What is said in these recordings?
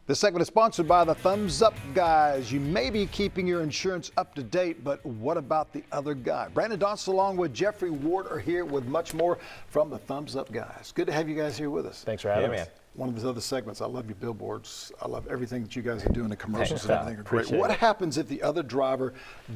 This segment is sponsored by the Thumbs Up Guys. You may be keeping your insurance up to date, but what about the other guy? Brandon Dawson along with Jeffrey Ward are here with much more from the Thumbs Up Guys. Good to have you guys here with us. Thanks for having us. One of those other segments, I love your billboards. I love everything that you guys are doing. The commercials and everything are great. Appreciate What it. happens if the other driver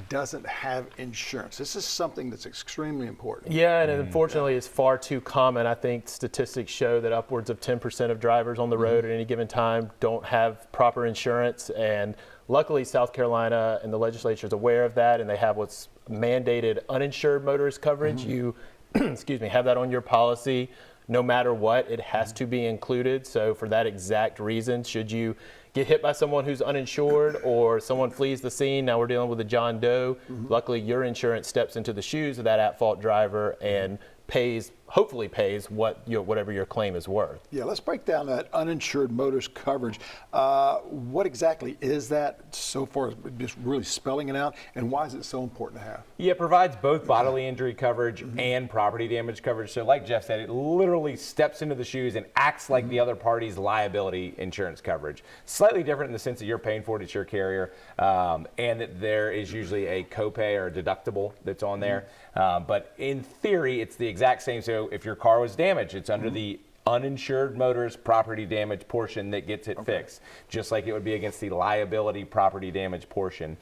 doesn't have insurance? This is something that's extremely important. Yeah, and unfortunately, it's far too common. I think statistics show that upwards of 10% of drivers on the road at any given time don't have proper insurance. And luckily, South Carolina and the legislature is aware of that, and they have what's mandated uninsured motorist coverage. You, excuse me, have that on your policy. No matter what, it has to be included. So for that exact reason, should you get hit by someone who's uninsured or someone flees the scene, now we're dealing with a John Doe, luckily your insurance steps into the shoes of that at-fault driver and pays, hopefully pays whatever your claim is worth. Yeah, let's break down that uninsured motorist coverage. What exactly is that so far, just really spelling it out, and why is it so important to have? Yeah, it provides both bodily injury coverage and property damage coverage. So like Jeff said, it literally steps into the shoes and acts like the other party's liability insurance coverage. Slightly different in the sense that you're paying for it, it's your carrier, and that there is usually a copay or a deductible that's on there. But in theory, it's the exact same. So if your car was damaged, it's under the uninsured motorist property damage portion that gets it fixed, just like it would be against the liability property damage portion.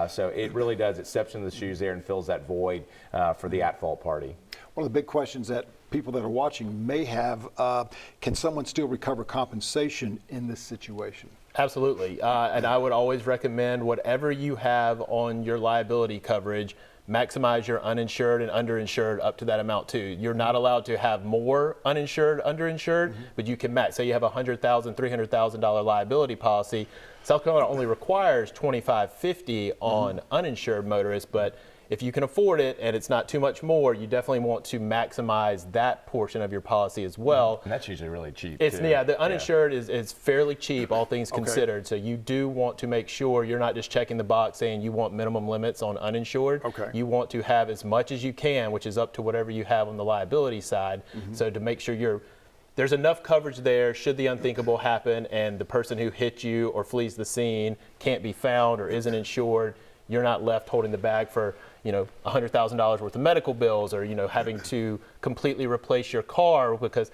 So it really does, it steps into the shoes there and fills that void for the at-fault party. One of the big questions that people that are watching may have, can someone still recover compensation in this situation? Absolutely, and I would always recommend whatever you have on your liability coverage, maximize your uninsured and underinsured up to that amount too. You're not allowed to have more uninsured, underinsured, but you can max. Say you have a $100,000, $300,000 liability policy. South Carolina only requires $2,550 on uninsured motorists, but if you can afford it and it's not too much more, you definitely want to maximize that portion of your policy as well. And that's usually really cheap. Yeah, the uninsured is fairly cheap, all things considered. So you do want to make sure you're not just checking the box saying you want minimum limits on uninsured. You want to have as much as you can, which is up to whatever you have on the liability side. So to make sure there's enough coverage there should the unthinkable happen and the person who hit you or flees the scene can't be found or isn't insured, you're not left holding the bag for, $100,000 worth of medical bills or, having to completely replace your car because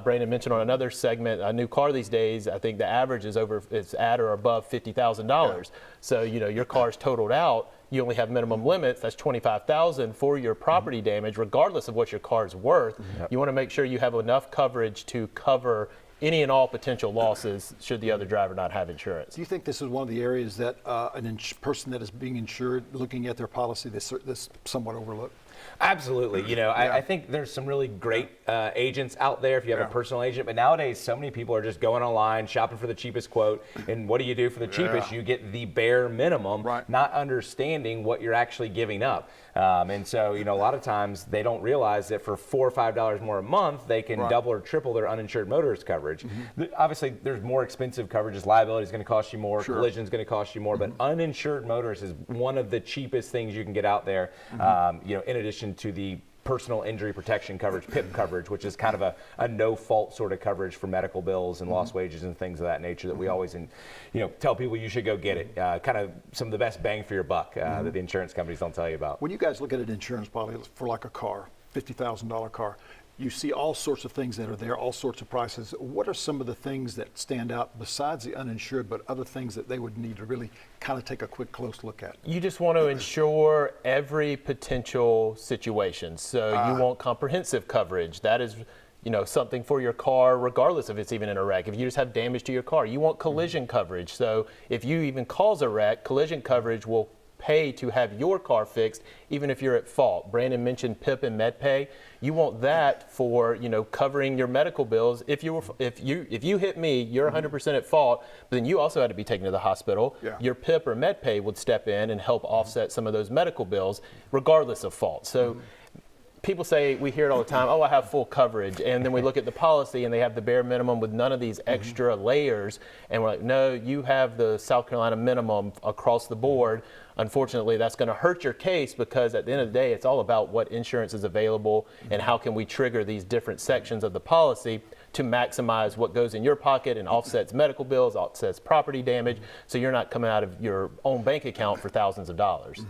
Brandon mentioned on another segment, a new car these days, I think the average is at or above $50,000. So, your car's totaled out. You only have minimum limits. That's $25,000 for your property damage, regardless of what your car's worth. You want to make sure you have enough coverage to cover any and all potential losses should the other driver not have insurance. Do you think this is one of the areas that a person that is being insured, looking at their policy, this somewhat overlooked? Absolutely. I think there's some really great agents out there if you have a personal agent, but nowadays so many people are just going online, shopping for the cheapest quote, and what do you do for the cheapest? You get the bare minimum, not understanding what you're actually giving up. And so, a lot of times they don't realize that for $4 or $5 more a month, they can double or triple their uninsured motorist coverage. Obviously, there's more expensive coverages. Liability is going to cost you more, collision is going to cost you more, but uninsured motorist is one of the cheapest things you can get out there, in addition to the personal injury protection coverage, PIP coverage, which is kind of a no-fault sort of coverage for medical bills and lost wages and things of that nature that we always, tell people you should go get it. Kind of some of the best bang for your buck that the insurance companies don't tell you about. When you guys look at an insurance policy for like a car, $50,000 car, you see all sorts of things that are there, all sorts of prices. What are some of the things that stand out besides the uninsured, but other things that they would need to really kind of take a quick, close look at? You just want to insure every potential situation. So you want comprehensive coverage. That is, something for your car, regardless if it's even in a wreck. If you just have damage to your car, you want collision coverage. So if you even cause a wreck, collision coverage will pay to have your car fixed, even if you're at fault. Brandon mentioned PIP and MedPay. You want that for covering your medical bills. If you hit me, you're 100% at fault, but then you also had to be taken to the hospital. Your PIP or MedPay would step in and help offset some of those medical bills, regardless of fault. So. People say, we hear it all the time, oh, I have full coverage. And then we look at the policy and they have the bare minimum with none of these extra layers. And we're like, no, you have the South Carolina minimum across the board. Unfortunately, that's going to hurt your case because at the end of the day, it's all about what insurance is available and how can we trigger these different sections of the policy to maximize what goes in your pocket and offsets medical bills, offsets property damage, so you're not coming out of your own bank account for thousands of dollars.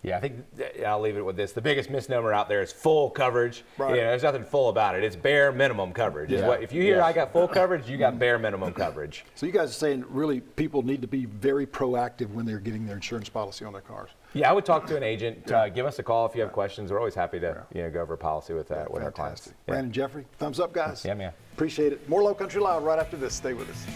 Yeah, I think I'll leave it with this. The biggest misnomer out there is full coverage. Right. You know, there's nothing full about it. It's bare minimum coverage. Is what, if you hear I got full coverage, you got bare minimum coverage. So you guys are saying really people need to be very proactive when they're getting their insurance policy on their cars. Yeah, I would talk to an agent. Give us a call if you have questions. We're always happy to go over a policy with with our clients. Fantastic. Brandon, Jeffrey, thumbs up, guys. Yeah, man. Appreciate it. More Low Country Loud right after this. Stay with us.